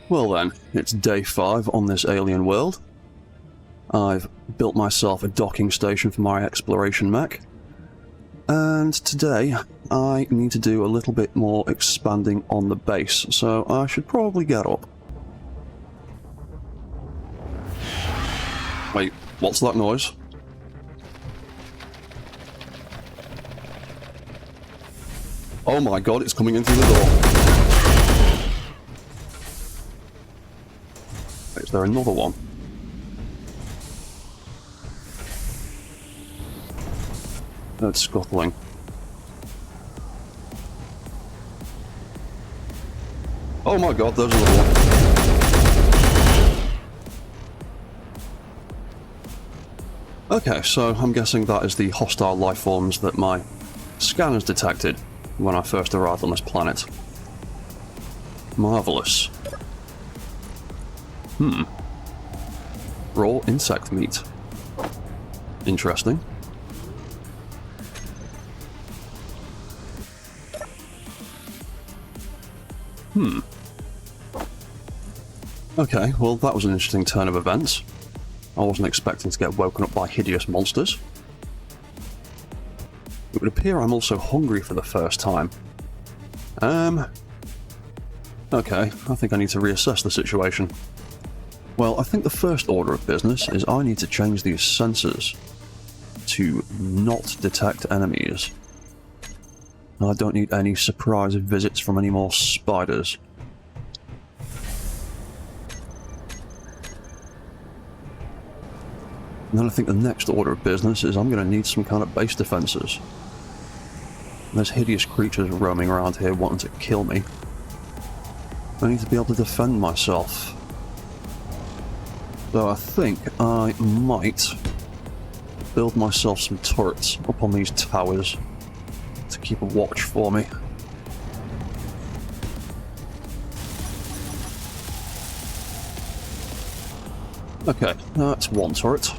Well then, it's day 5 on this alien world. I've built myself a docking station for my exploration mech. And today, I need to do a little bit more expanding on the base, so I should probably get up. Wait, what's that noise? Oh my god, it's coming in through the door. Is there another one? It's scuttling. Oh my god, there's another one. Okay, so I'm guessing that is the hostile life forms that my scanners detected when I first arrived on this planet. Marvelous. Raw insect meat. Interesting. Okay, well that was an interesting turn of events. I wasn't expecting to get woken up by hideous monsters. It would appear I'm also hungry for the first time. Okay, I think I need to reassess the situation. Well, I think the first order of business is I need to change these sensors to not detect enemies. I don't need any surprise visits from any more spiders. And then I think the next order of business is I'm going to need some kind of base defenses. There's hideous creatures roaming around here wanting to kill me. I need to be able to defend myself. So I think I might build myself some turrets up on these towers to keep a watch for me. Okay, that's one turret.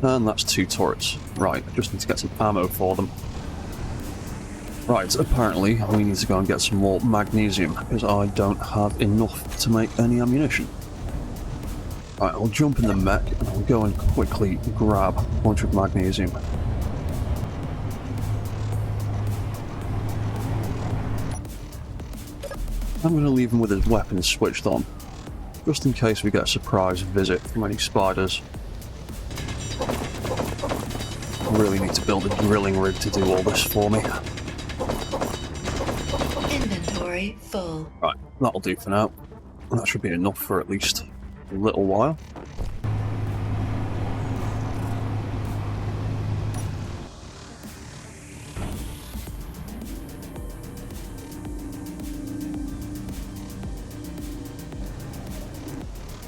And that's 2 turrets. Right, I just need to get some ammo for them. Right, apparently we need to go and get some more magnesium, because I don't have enough to make any ammunition. Right, I'll jump in the mech and I'll go and quickly grab a bunch of magnesium. I'm going to leave him with his weapons switched on, just in case we get a surprise visit from any spiders. I really need to build a drilling rig to do all this for me. Inventory full. Right, that'll do for now. That should be enough for at least a little while.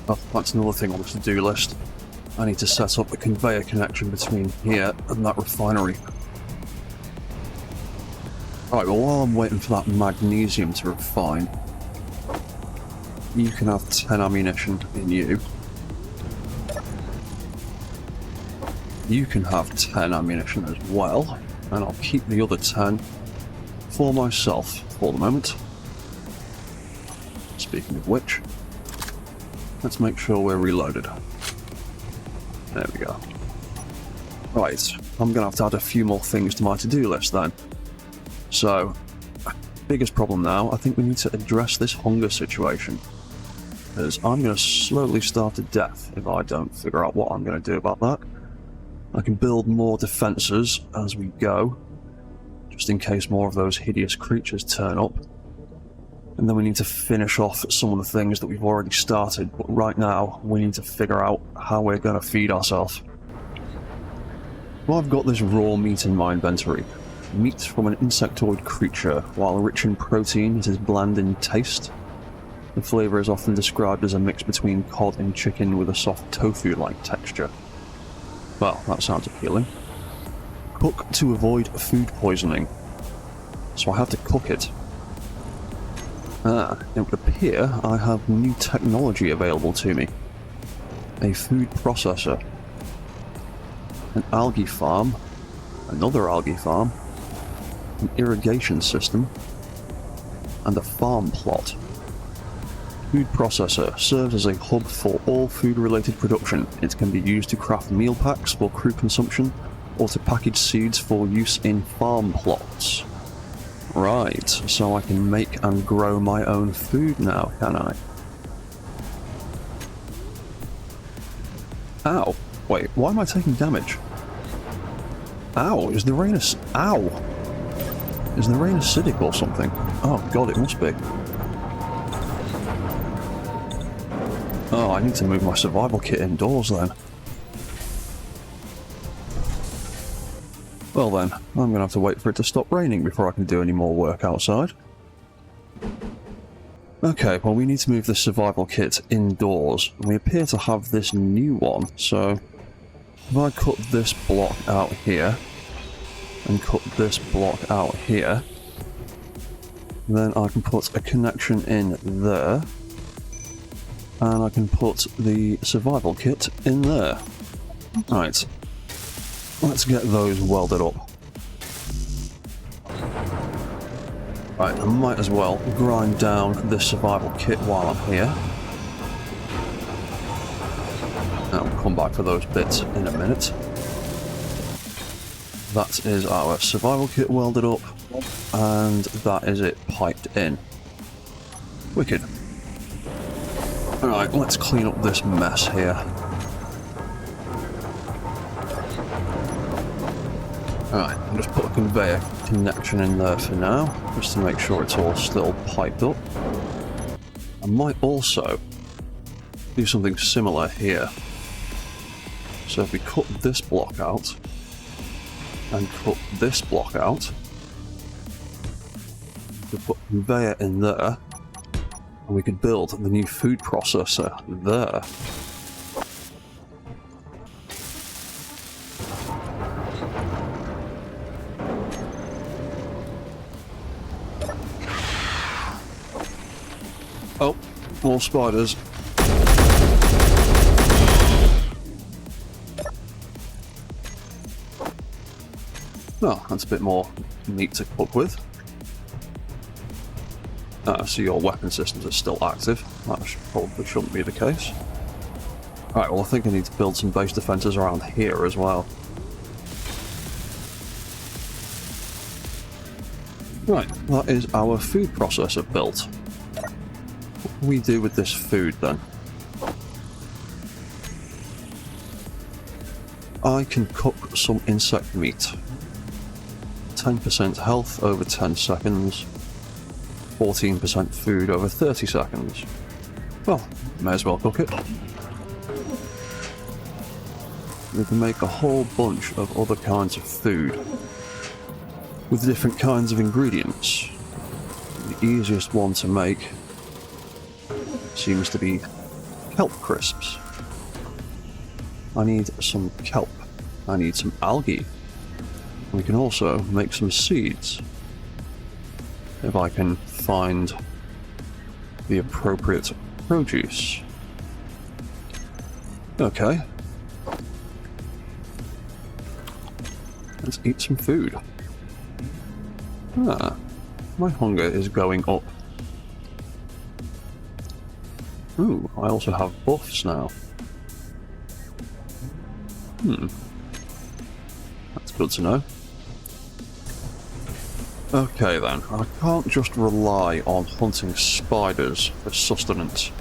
Oh, that's another thing on the to-do list. I need to set up a conveyor connection between here and that refinery. Right, well while I'm waiting for that magnesium to refine, you can have 10 ammunition in you. You can have 10 ammunition as well, and I'll keep the other 10 for myself for the moment. Speaking of which, let's make sure we're reloaded. There we go. Right, I'm going to have to add a few more things to my to-do list then. So, biggest problem now, I think we need to address this hunger situation. Because I'm going to slowly starve to death if I don't figure out what I'm going to do about that. I can build more defences as we go, just in case more of those hideous creatures turn up. And then we need to finish off some of the things that we've already started, but right now we need to figure out how we're going to feed ourselves. Well, I've got this raw meat in my inventory. Meat from an insectoid creature, while rich in protein, it is bland in taste. The flavour is often described as a mix between cod and chicken with a soft tofu-like texture. Well, that sounds appealing. Cook to avoid food poisoning. So I have to cook it. It would appear I have new technology available to me. A food processor. An algae farm. Another algae farm. an irrigation system, and a farm plot. Food processor serves as a hub for all food-related production. It can be used to craft meal packs for crew consumption or to package seeds for use in farm plots. Right, so I can make and grow my own food now, can I? Ow. Wait, why am I taking damage? Ow, is the rain Ow! Is the rain acidic or something? Oh god, it must be. Oh, I need to move my survival kit indoors then. Well then, I'm gonna have to wait for it to stop raining before I can do any more work outside. Okay, well we need to move the survival kit indoors. We appear to have this new one, so if I cut this block out here, and cut this block out here, then I can put a connection in there, and I can put the survival kit in there. Right, let's get those welded up. Right, I might as well grind down this survival kit while I'm here. I'll come back for those bits in a minute. That is our survival kit welded up, and that is it piped in. Wicked. Alright, let's clean up this mess here. Alright, I'll just put a conveyor connection in there for now, just to make sure it's all still piped up. I might also do something similar here. So if we cut this block out, and cut this block out, we put a conveyor in there, and we could build the new food processor there. Oh, more spiders. Oh, that's a bit more meat to cook with. So your weapon systems are still active. That probably shouldn't be the case. Right, well I think I need to build some base defences around here as well. Right, that is our food processor built. What can we do with this food then? I can cook some insect meat. 10% health over 10 seconds. 14% food over 30 seconds. Well, may as well cook it. We can make a whole bunch of other kinds of food with different kinds of ingredients. The easiest one to make seems to be kelp crisps. I need some kelp. I need some algae. We can also make some seeds. If I can find the appropriate produce. Okay. Let's eat some food. Ah, my hunger is going up. Ooh, I also have buffs now. That's good to know. Okay then, I can't just rely on hunting spiders for sustenance.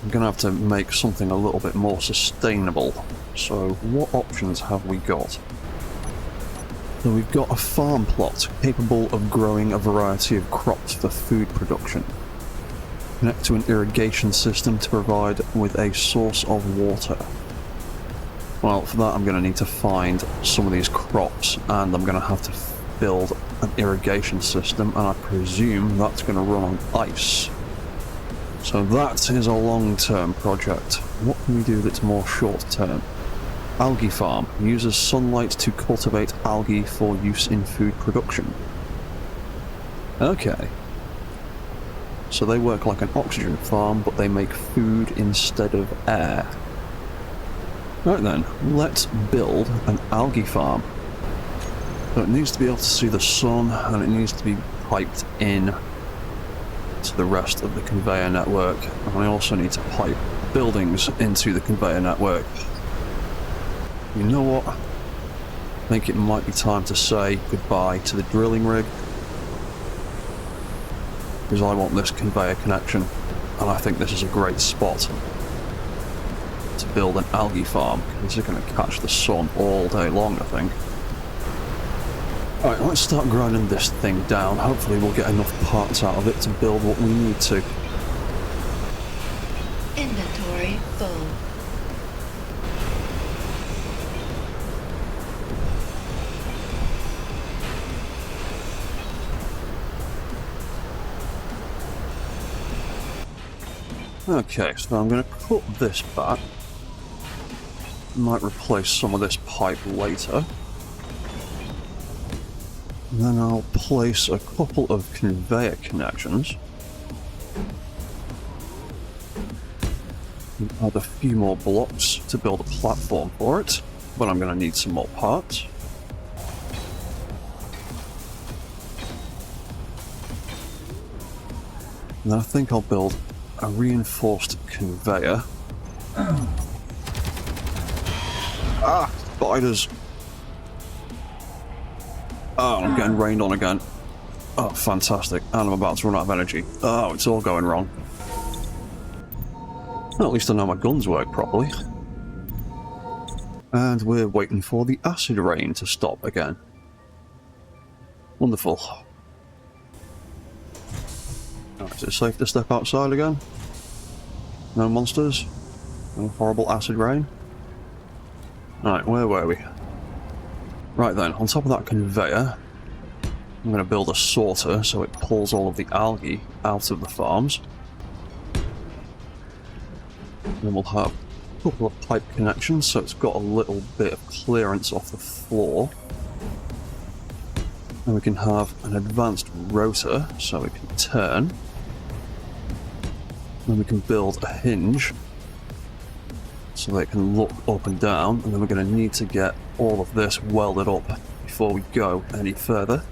I'm gonna have to make something a little bit more sustainable. So what options have we got? So we've got a farm plot capable of growing a variety of crops for food production. Connect to an irrigation system to provide with a source of water. Well, for that I'm going to need to find some of these crops, and I'm going to have to build an irrigation system, and I presume that's going to run on ice. So that is a long-term project. What can we do that's more short-term? Algae farm uses sunlight to cultivate algae for use in food production. Okay. So they work like an oxygen farm, but they make food instead of air. Right then, let's build an algae farm. So it needs to be able to see the sun, and it needs to be piped in to the rest of the conveyor network. And I also need to pipe buildings into the conveyor network. You know what? I think it might be time to say goodbye to the drilling rig, because I want this conveyor connection, and I think this is a great spot to build an algae farm, because you're going to catch the sun all day long, I think. Alright, let's start grinding this thing down. Hopefully we'll get enough parts out of it to build what we need to. Inventory full. Okay, so I'm going to cut this back. Might replace some of this pipe later. And then I'll place a couple of conveyor connections. And add a few more blocks to build a platform for it, but I'm going to need some more parts. And then I think I'll build a reinforced conveyor. Ah, spiders! Oh, I'm getting rained on again. Oh, fantastic. And I'm about to run out of energy. Oh, it's all going wrong. Well, at least I know my guns work properly. And we're waiting for the acid rain to stop again. Wonderful. Right, is it safe to step outside again? No monsters? No horrible acid rain? Right, where were we? Right then, on top of that conveyor, I'm going to build a sorter so it pulls all of the algae out of the farms. Then we'll have a couple of pipe connections so it's got a little bit of clearance off the floor. Then we can have an advanced rotor so it can turn. Then we can build a hinge so that it can look up and down, and then we're going to need to get all of this welded up before we go any further.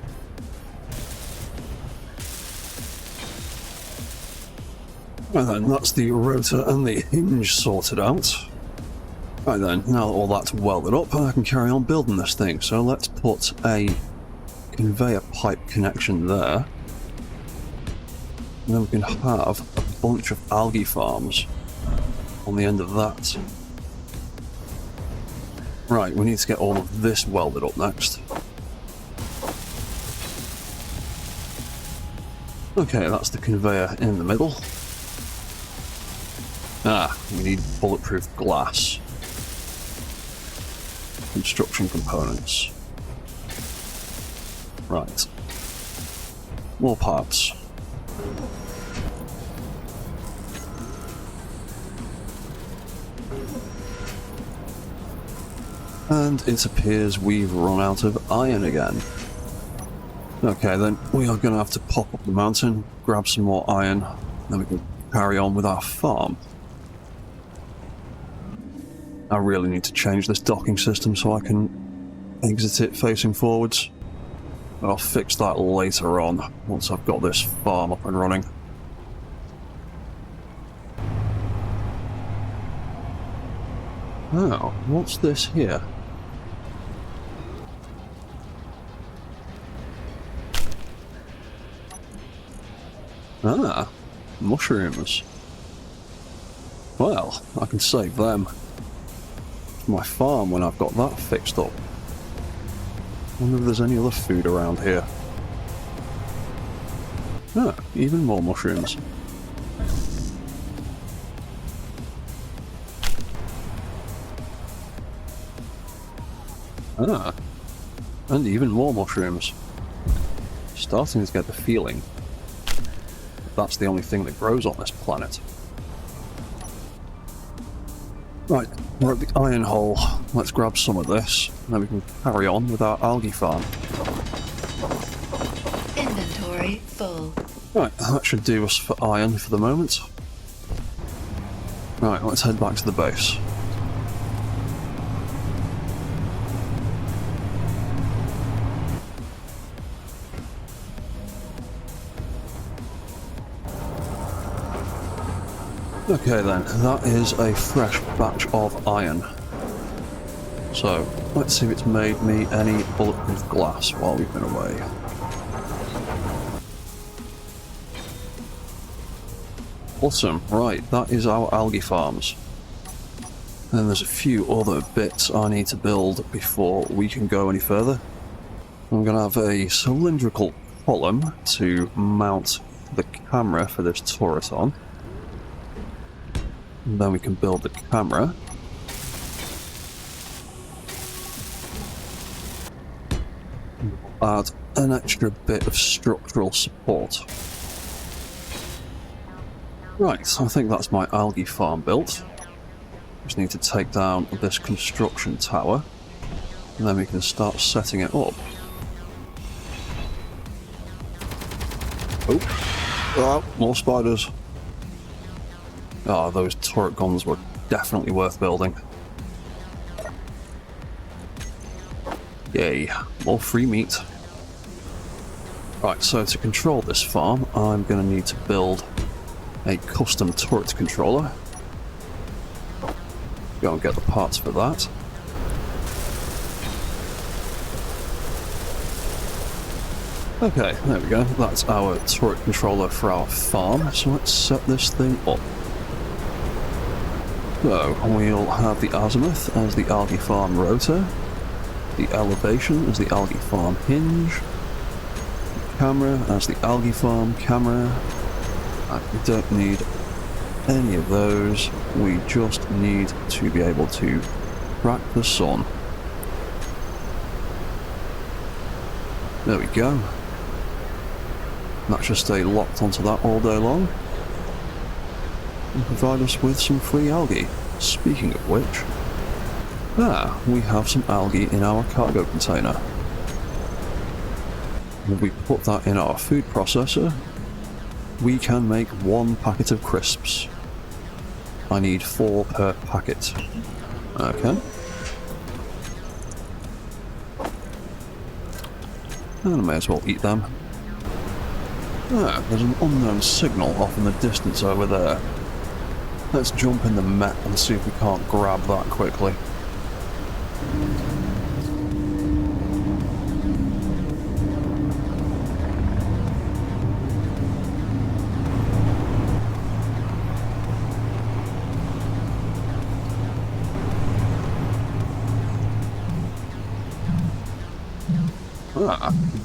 And then that's the rotor and the hinge sorted out. Right then, now that all that's welded up, I can carry on building this thing. So let's put a conveyor pipe connection there. And then we can have a bunch of algae farms on the end of that. Right, we need to get all of this welded up next. Okay, that's the conveyor in the middle. Ah, we need bulletproof glass. Construction components. Right. More parts. And it appears we've run out of iron again. Okay, then we are going to have to pop up the mountain, grab some more iron, then we can carry on with our farm. I really need to change this docking system so I can exit it facing forwards. But I'll fix that later on, once I've got this farm up and running. Oh, what's this here? Ah, mushrooms. Well, I can save them for my farm when I've got that fixed up. Wonder if there's any other food around here. Ah, even more mushrooms. Ah, and even more mushrooms. Starting to get the feeling that's the only thing that grows on this planet. Right, we're at the iron hole. Let's grab some of this, and then we can carry on with our algae farm. Inventory full. Right, that should do us for iron for the moment. Right, let's head back to the base. Okay then, that is a fresh batch of iron. So, let's see if it's made me any bulletproof glass while we've been away. Awesome, right, that is our algae farms. And then there's a few other bits I need to build before we can go any further. I'm going to have a cylindrical column to mount the camera for this turret on. And then we can build the camera. Add an extra bit of structural support. Right, I think that's my algae farm built. Just need to take down this construction tower, and then we can start setting it up. Oh, more spiders. Ah, those turret guns were definitely worth building. Yay, more free meat. Right, so to control this farm, I'm going to need to build a custom turret controller. Go and get the parts for that. Okay, there we go. That's our turret controller for our farm. So let's set this thing up. So we'll have the azimuth as the algae farm rotor, the elevation as the algae farm hinge, the camera as the algae farm camera. And we don't need any of those. We just need to be able to track the sun. There we go. That should stay locked onto that all day long and provide us with some free algae. Speaking of which, we have some algae in our cargo container. When we put that in our food processor, we can make 1 packet of crisps. I need 4 per packet. Okay. And I may as well eat them. There's an unknown signal off in the distance over there. Let's jump in the Mech and see if we can't grab that quickly.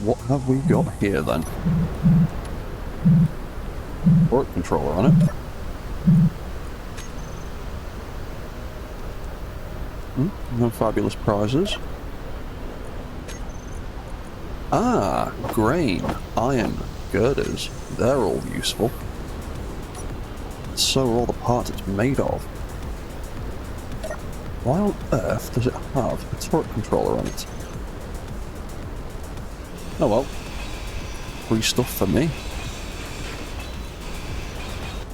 What have we got here then? Turret controller on it. No fabulous prizes. Grain, iron, girders. They're all useful. So are all the parts it's made of. Why on earth does it have a turret controller on it? Oh well. Free stuff for me.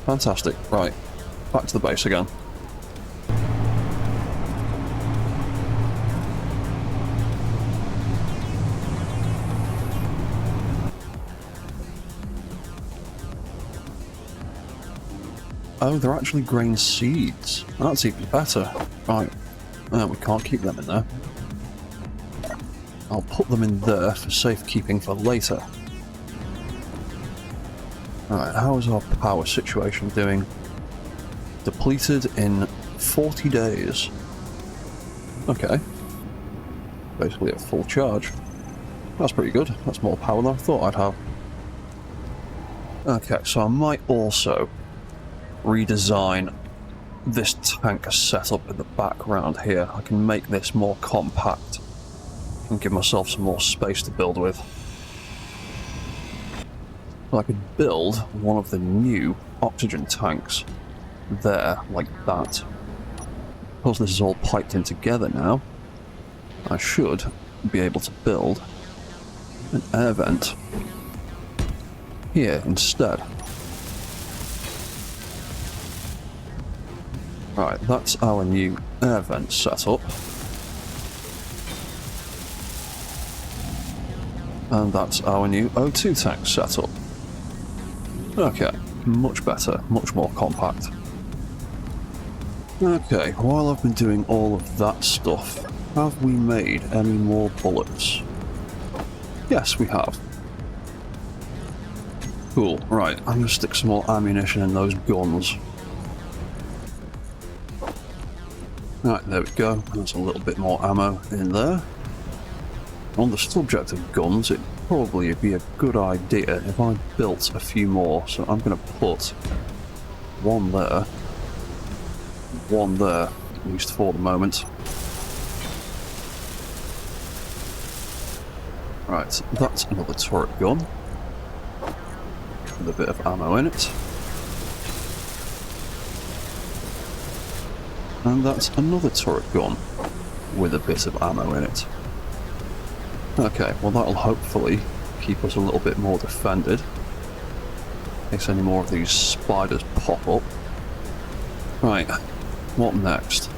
Fantastic. Right. Back to the base again. Oh, they're actually grain seeds. That's even better. Right. We can't keep them in there. I'll put them in there for safekeeping for later. Alright, how is our power situation doing? Depleted in 40 days. Okay. Basically at full charge. That's pretty good. That's more power than I thought I'd have. Okay, so I might also redesign this tank setup in the background here. I can make this more compact and give myself some more space to build with. I could build one of the new oxygen tanks there, like that. Because this is all piped in together now, I should be able to build an air vent here instead. Right, that's our new air vent setup. And that's our new O2 tank setup. Okay, much better, much more compact. Okay, while I've been doing all of that stuff, have we made any more bullets? Yes, we have. Cool, right, I'm gonna stick some more ammunition in those guns. Right, there we go, there's a little bit more ammo in there. On the subject of guns, it'd probably be a good idea if I built a few more, so I'm gonna put one there, at least for the moment. Right, that's another turret gun with a bit of ammo in it. And that's another turret gun with a bit of ammo in it. Okay, well that'll hopefully keep us a little bit more defended in case any more of these spiders pop up. Right, what next?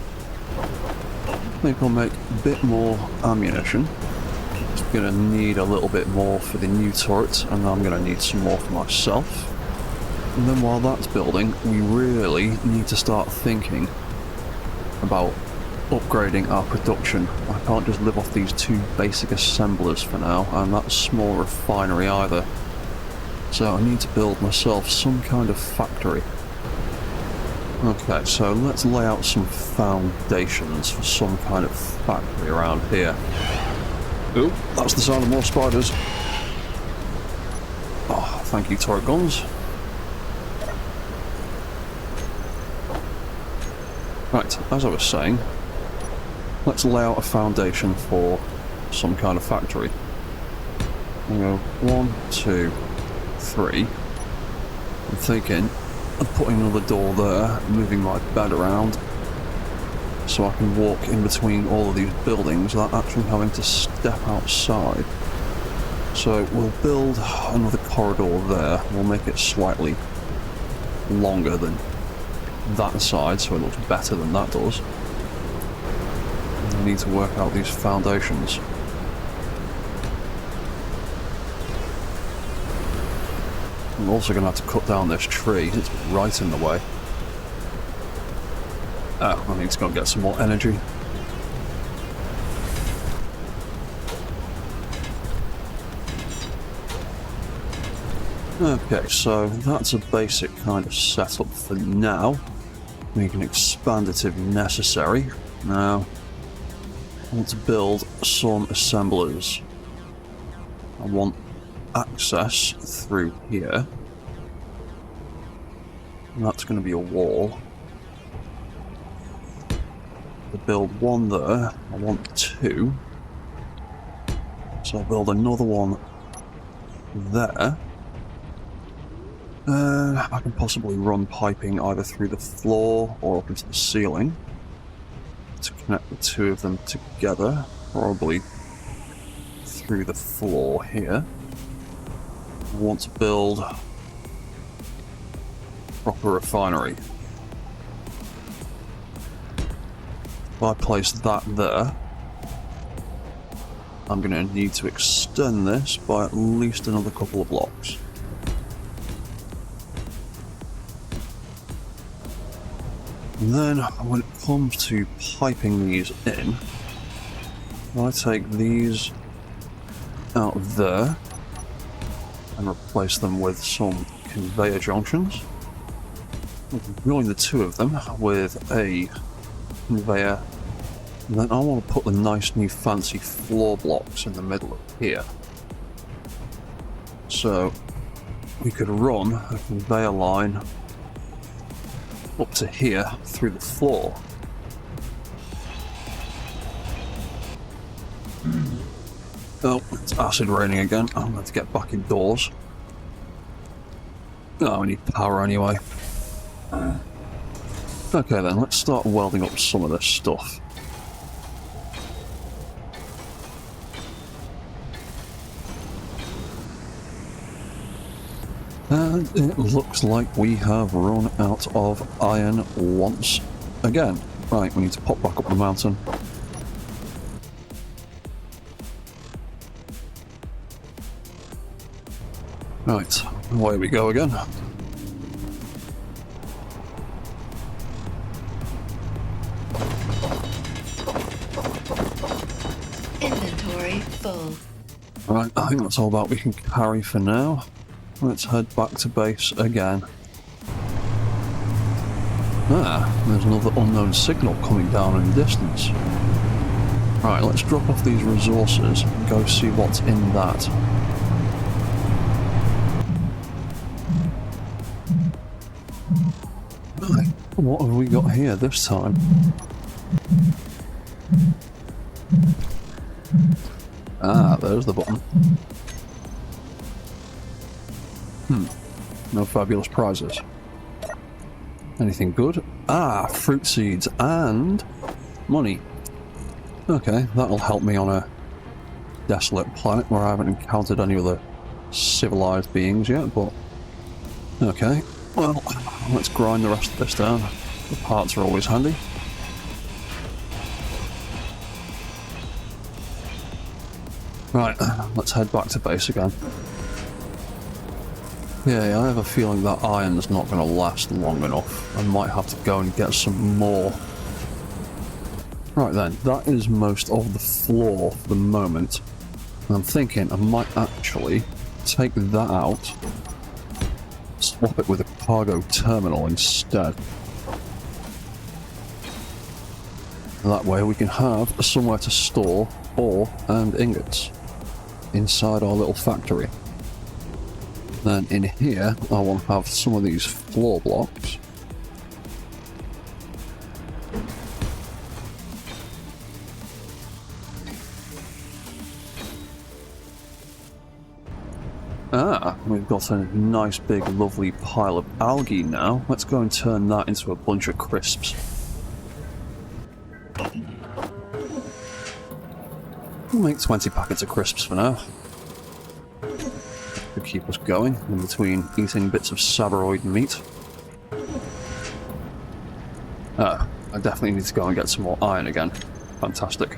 I think I'll make a bit more ammunition. I'm gonna need a little bit more for the new turret, and I'm gonna need some more for myself. And then while that's building, we really need to start thinking about upgrading our production. I can't just live off these two basic assemblers for now, and that small refinery either. So I need to build myself some kind of factory. Okay, so let's lay out some foundations for some kind of factory around here. Oh, that's the sound of more spiders. Oh, thank you, turret guns. Right, as I was saying, let's lay out a foundation for some kind of factory. I'll go 1, 2, 3. I'm thinking of putting another door there, moving my bed around, so I can walk in between all of these buildings without actually having to step outside. So we'll build another corridor there. We'll make it slightly longer than that side, so it looks better than that does. I need to work out these foundations. I'm also going to have to cut down this tree. It's right in the way. Oh, I need to go and get some more energy. Okay, so that's a basic kind of setup for now. We can expand it if necessary. Now, I want to build some assemblers. I want access through here. And that's going to be a wall. To build one there, I want 2. So I'll build another one there. I can possibly run piping either through the floor or up into the ceiling to connect the two of them together, probably through the floor here. I want to build a proper refinery. If I place that there, I'm going to need to extend this by at least another couple of blocks. And then, when it comes to piping these in, I take these out of there and replace them with some conveyor junctions. Join the two of them with a conveyor. And then I want to put the nice new fancy floor blocks in the middle of here. So we could run a conveyor line up to here through the floor. Oh, it's acid raining again. I'm going to get back indoors. Oh, we need power anyway. Okay then, let's start welding up some of this stuff. And it looks like we have run out of iron once again. Right, we need to pop back up the mountain. Right, away we go again. full. Right, I think that's all that we can carry for now. Let's head back to base again. Ah, there's another unknown signal coming down in the distance. Right, let's drop off these resources and go see what's in that. Right, what have we got here this time? Ah, there's the button. No fabulous prizes. Anything good? Ah, fruit seeds and money. Okay, that'll help me on a desolate planet where I haven't encountered any other civilized beings yet, but... Okay, well, let's grind the rest of this down. The parts are always handy. Right, let's head back to base again. Yeah, I have a feeling that iron's not going to last long enough. I might have to go and get some more. Right then, that is most of the floor for the moment. And I'm thinking I might actually take that out, swap it with a cargo terminal instead. That way we can have somewhere to store ore and ingots inside our little factory. Then in here, I want to have some of these floor blocks. Ah, we've got a nice big lovely pile of algae now. Let's go and turn that into a bunch of crisps. We'll make 20 packets of crisps for now. To keep us going in between eating bits of sabroid meat. Ah, I definitely need to go and get some more iron again. Fantastic.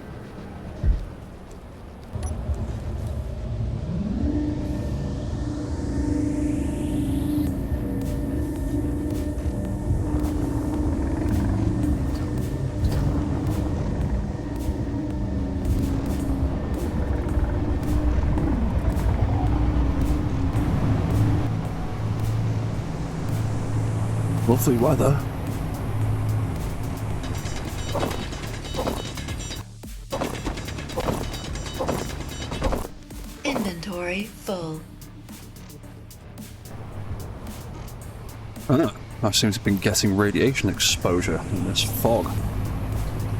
Lovely weather. Inventory full. Ah, I seem to have been getting radiation exposure in this fog.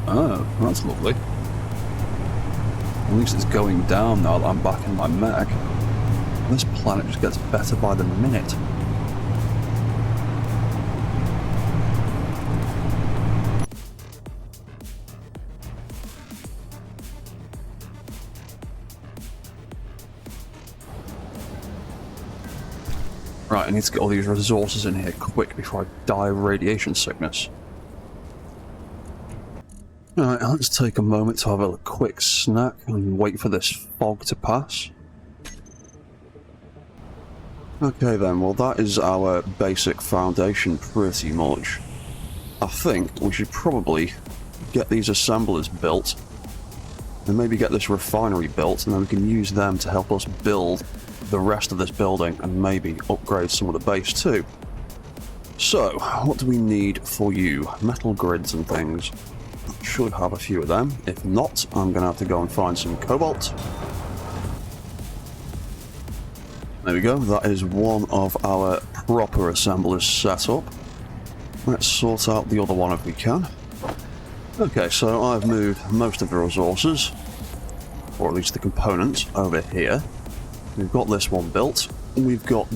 Oh, that's lovely. At least it's going down now that I'm back in my Mech. This planet just gets better by the minute. Right, I need to get all these resources in here quick before I die of radiation sickness. Alright, let's take a moment to have a quick snack and wait for this fog to pass. Okay then, well that is our basic foundation pretty much. I think we should probably get these assemblers built and maybe get this refinery built, and then we can use them to help us build the rest of this building and maybe upgrade some of the base too. So, what do we need for you? Metal grids and things. Should have a few of them. If not, I'm going to have to go and find some cobalt. There we go, that is one of our proper assemblers set up. Let's sort out the other one if we can. Okay, so I've moved most of the resources, or at least the components, over here. We've got this one built. We've got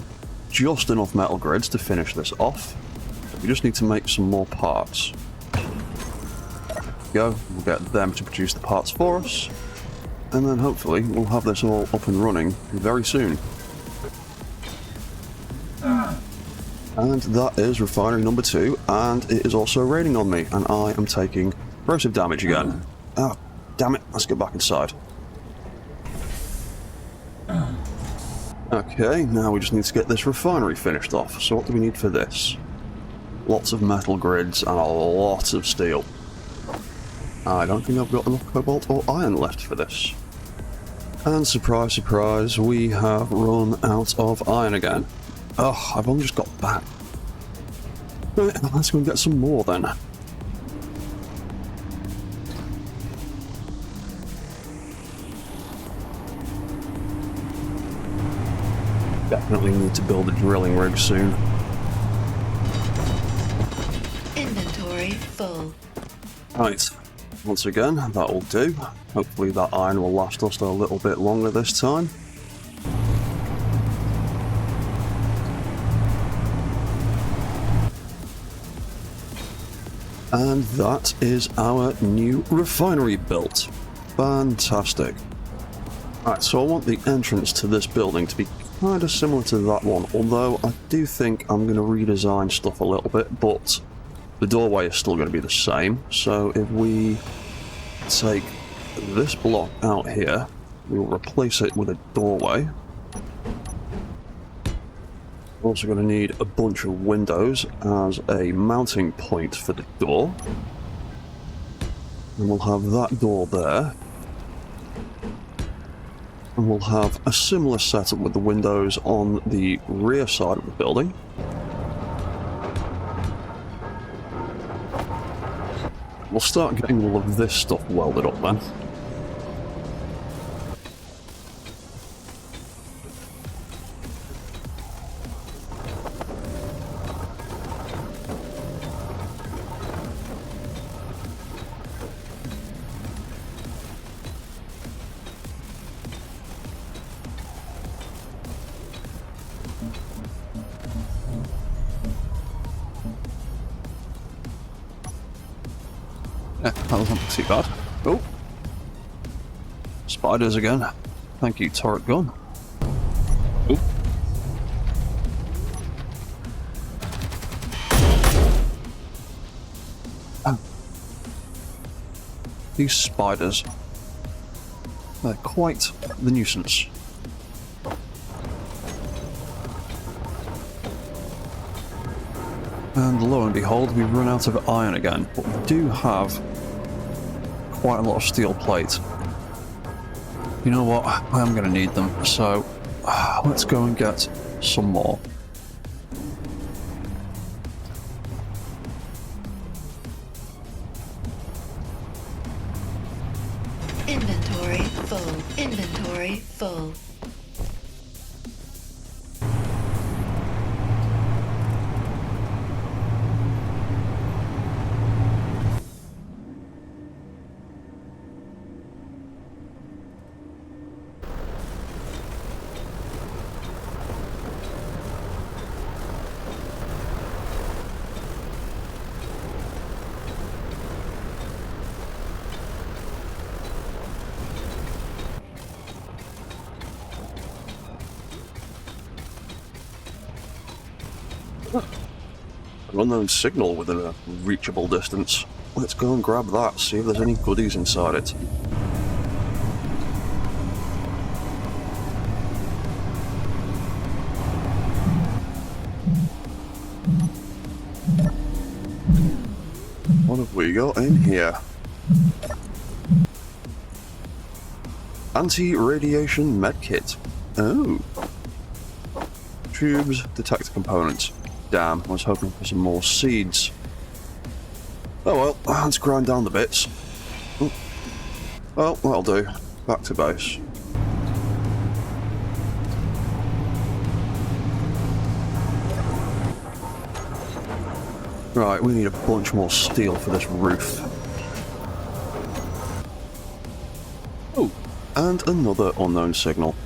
just enough metal grids to finish this off. We just need to make some more parts. There we go, we'll get them to produce the parts for us. And then hopefully we'll have this all up and running very soon. And that is refinery number 2, and it is also raining on me, and I am taking corrosive damage again. Oh, damn it, let's get back inside. Okay, now we just need to get this refinery finished off. So what do we need for this? Lots of metal grids and a lot of steel. I don't think I've got enough cobalt or iron left for this. And surprise, surprise, we have run out of iron again. Oh, I've only just got back. Right, let's go and get some more then. Definitely need to build a drilling rig soon. Inventory full. Right, once again, that will do. Hopefully that iron will last us a little bit longer this time. And that is our new refinery built. Fantastic. Right, so I want the entrance to this building to be kind of similar to that one, although I do think I'm going to redesign stuff a little bit, but the doorway is still going to be the same. So if we take this block out here, we'll replace it with a doorway. We're also going to need a bunch of windows as a mounting point for the door. And we'll have that door there. And we'll have a similar setup with the windows on the rear side of the building. We'll start getting all of this stuff welded up then. Yeah, that wasn't too bad. Oh! Spiders again. Thank you, turret gun. Oh. Oh. These spiders. They're quite the nuisance. And lo and behold, we've run out of iron again, but we do have quite a lot of steel plate. You know what? I am going to need them, so let's go and get some more. Inventory full. Inventory full. An unknown signal within a reachable distance. Let's go and grab that, see if there's any goodies inside it. What have we got in here? Anti-radiation med kit. Oh. Tubes, detector components. Damn, I was hoping for some more seeds. Oh well, let's grind down the bits. Oh. Well, that'll do. Back to base. Right, we need a bunch more steel for this roof. Oh, and another unknown signal.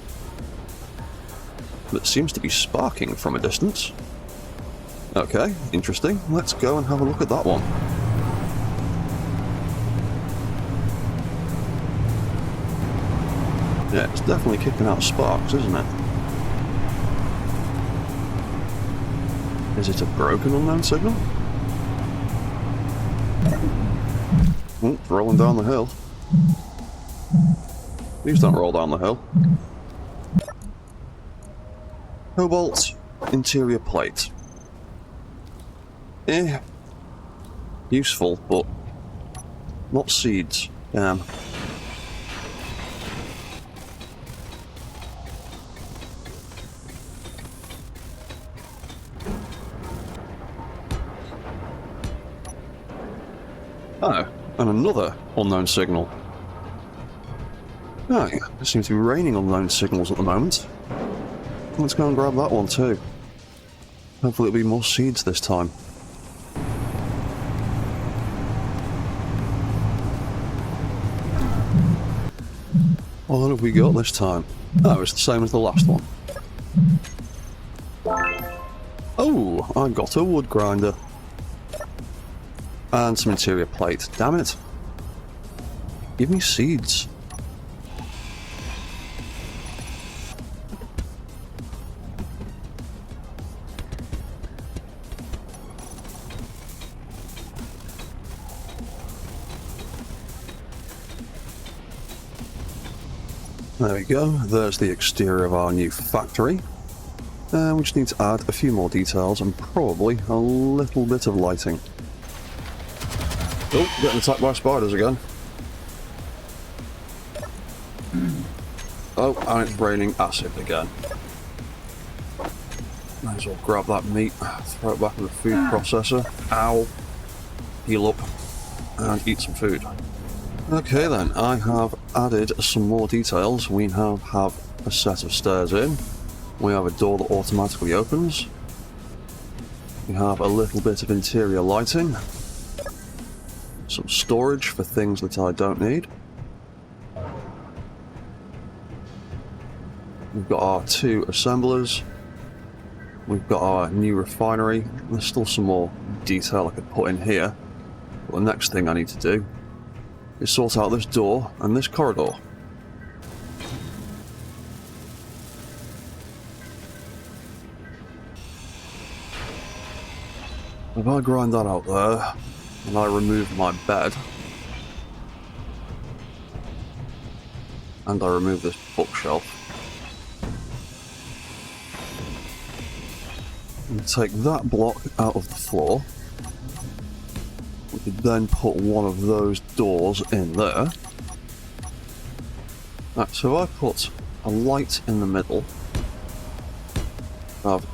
That seems to be sparking from a distance. Okay, interesting. Let's go and have a look at that one. Yeah, it's definitely kicking out sparks, isn't it? Is it a broken unknown signal? Oh, it's rolling down the hill. Please don't roll down the hill. Cobalt interior plate. Useful, but not seeds. Damn. Oh, and another unknown signal. Oh, yeah, it seems to be raining unknown signals at the moment. Let's go and grab that one too. Hopefully it'll be more seeds this time. What have we got this time? Oh, it's the same as the last one. Oh, I got a wood grinder. And some interior plate. Damn it. Give me seeds. There we go, there's the exterior of our new factory. We just need to add a few more details and probably a little bit of lighting. Oh, getting attacked by spiders again. Oh, and it's raining acid again. Might as well grab that meat, throw it back in the food processor. Ow. Heal up and eat some food. Okay then, I have added some more details. We now have a set of stairs in. We have a door that automatically opens. We have a little bit of interior lighting. Some storage for things that I don't need. We've got our 2 assemblers. We've got our new refinery. There's still some more detail I could put in here. But the next thing I need to do is sort out this door and this corridor. If I grind that out there, and I remove my bed, and I remove this bookshelf, and take that block out of the floor, we could then put one of those doors in there. Right, so I put a light in the middle. I have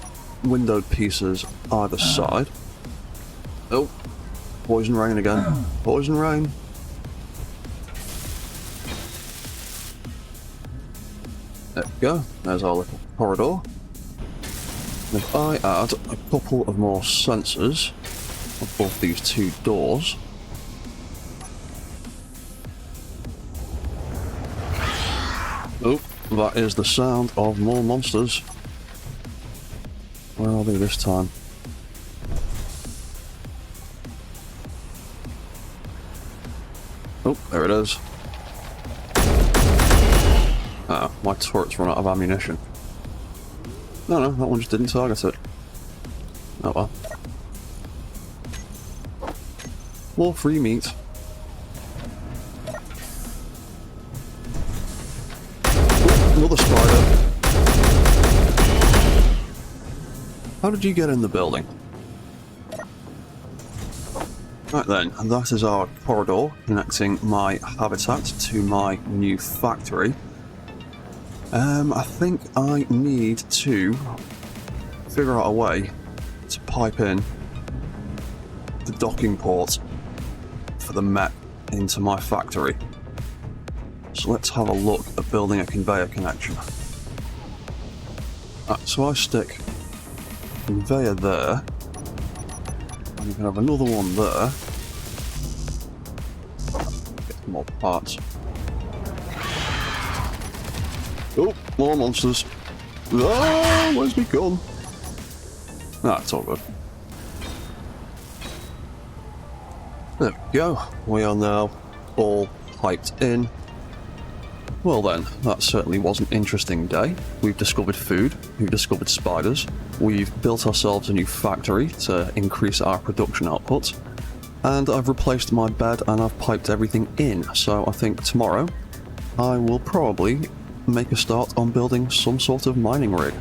windowed pieces either side. Oh, poison rain again. Poison rain. There we go. There's our little corridor. If I add a couple of more sensors above these 2 doors. Oh, that is the sound of more monsters. Where are they this time? Oh, there it is. Ah, my turret's run out of ammunition. No, that one just didn't target it. Oh well. More free meat. Oh, another spider. How did you get in the building? Right then, and that is our corridor connecting my habitat to my new factory. I think I need to figure out a way to pipe in the docking port for the Mech into my factory. So let's have a look at building a conveyor connection. So I stick a conveyor there, and you can have another one there. Get some more parts. Oh, more monsters. Oh, where's me gun? Ah, it's all good. There we go. We are now all piped in. Well then, that certainly was an interesting day. We've discovered food, we've discovered spiders, we've built ourselves a new factory to increase our production output, and I've replaced my bed and I've piped everything in. So I think tomorrow I will probably make a start on building some sort of mining rig.